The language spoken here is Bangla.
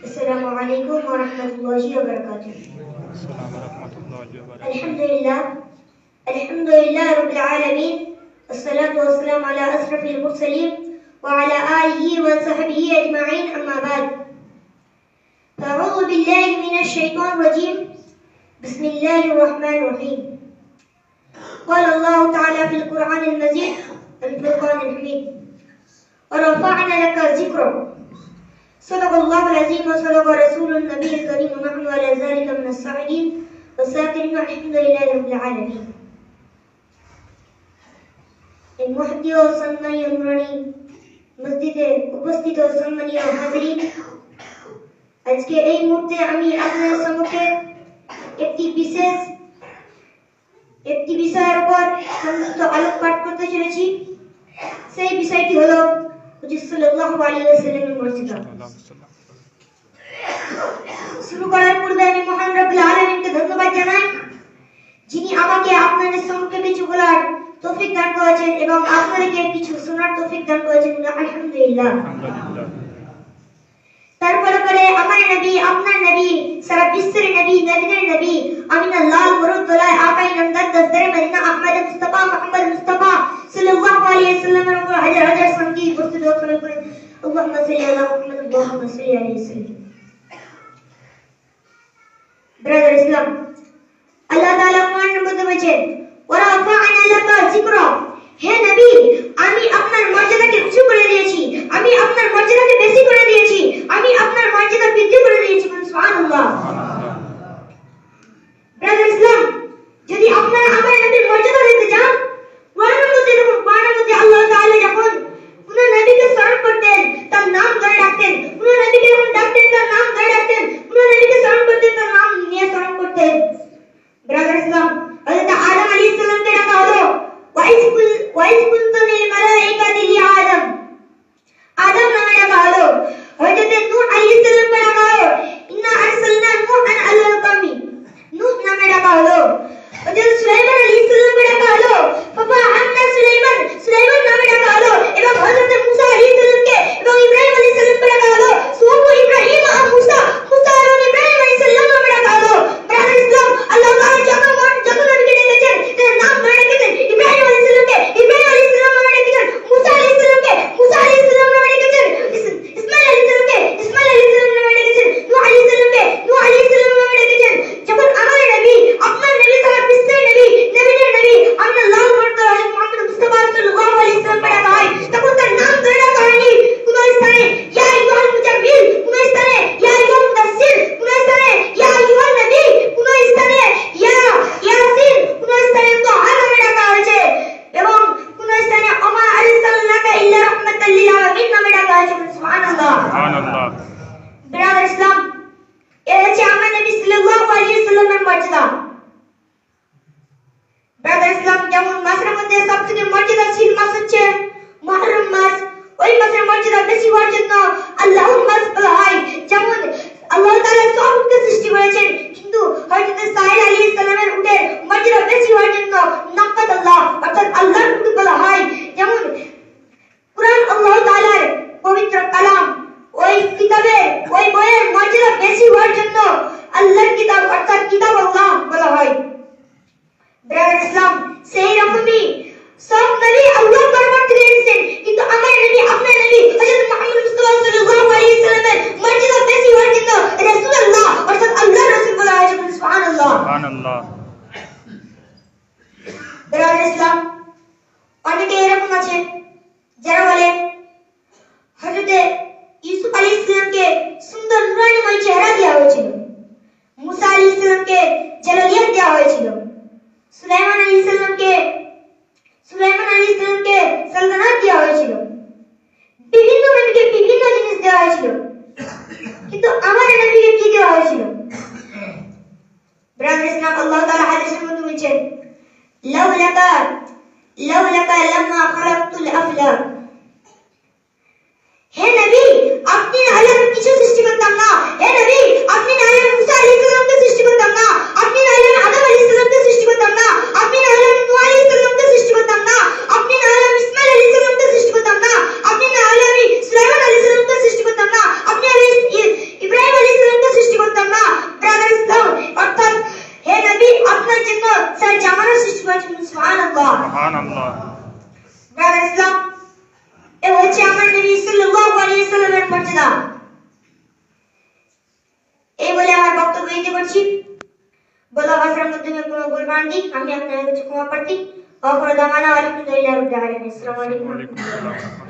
السلام عليكم ورحمة الله وبركاته. السلام ورحمة الله وبركاته. الحمد لله رب العالمين، الصلاة والسلام على أشرف المرسلين وعلى آله وصحبه أجمعين، أما بعد. أعوذ بالله من الشيطان الرجيم، بسم الله الرحمن الرحيم. قال الله تعالى في القرآن المجيد الفرقان الحميد: ورفعنا لك ذكرك. صدق الله العظيم وصدق رسول النبي الكريم ونحن على ذلك من الشاهدين والشاكرين والحمد لله رب العالمين. এই মহতীয় সম্মানীয় নুরানী মসজিদে উপস্থিত সম্মানীয় হাজিরিন, আজকে এই মুহূর্তে আমি আপনাদের সম্মুখে একটি বিষয়ের উপর সংক্ষিপ্ত আলোকপাত করতে চলেছি। সেই বিষয়টি হলো হুজুর সাল্লাল্লাহু আলাইহি ওয়াসাল্লামের মর্যাদা। শুরু করার পূর্বে আমি মহান রব্বুল আলামিনকে ধন্যবাদ জানাই, যিনি আমাকে আপনাদের সম্মুখে কিছু বলার তৌফিক দান করেছেন এবং আপনাদেরকে কিছু শোনার তৌফিক দান করেছেন। আলহামদুলিল্লাহ। তারপরে পরে আমার নবী, আপনার নবী, সারা বিশ্বের নবী, নবীদের নবী, আমিনা লাল মুরুদ্দোলায় আকাই নামদার দস্তরে মদিনা আহমদ মুস্তাফা মুহাম্মদ মুস্তাফা সাল্লাল্লাহু আলাইহি ওয়াসাল্লামের উপর হাজার হাজার শান্তি বর্ষিত হোক। আল্লাহুম্মা সাল্লি আলা মুহাম্মদ আল্লাহুম্মা সাল্লি আলাইহি ওয়াসাল্লাম। ব্রাদার ইসলাম, আল্লাহ তাআলা কোরআনের মধ্যে বলেছেন, ওয়া রাফা'না লাকা যিকরাক। হে নবী, আমি আপনার মর্যাদাকে উঁচু করে দিয়েছি, আমি আপনার মর্যাদাকে বেশি করে দিয়েছি, আমি আপনার মর্যাদা বৃদ্ধি করে দিয়েছি। সুবহানাল্লাহ। ব্রাদার ইসলাম, যদি আপনারা আমার নবীর মর্যাদা দিতে চান, কোরআনের মধ্যে দেখুন, কোরআনের মধ্যে আল্লাহ তাআলা যখন কোন নবীকে স্মরণ করতেন তার নাম ধরে ডাকতেন, কোন নবীকে যখন ডাকতেন তার নাম ধরে ডাকতেন, কোন নবীকে স্মরণ করতেন তার নাম নিয়ে স্মরণ করতেন। ব্রাদার ইসলাম, হযরত আদম আলাইহিস সালামকে ডাকা হলো, ওয়াইস কুনতুল মালাইকাতি লি আদম, আদম নামে ডাকা হলো। হযরত নূহ আলাইহিস বলছেন সুবহানাল্লাহ। সুবহানাল্লাহ। ব্রাদার ইসলাম, এ হচ্ছে আমার নবী সাল্লাল্লাহু আলাইহি সাল্লামের মর্যাদা। এই বলে আমার বক্তব্য ইতি করছি। বলা ভাষার মাধ্যমে কোনো ভুল ভ্রান্তি আমি আপনাদের কাছে ক্ষমা প্রার্থী। ওয়া আখিরু দাওয়ানা আলহামদুলিল্লাহি রাব্বিল আলামিন। আসসালামু আলাইকুম। ওয়া আলাইকুম আসসালাম।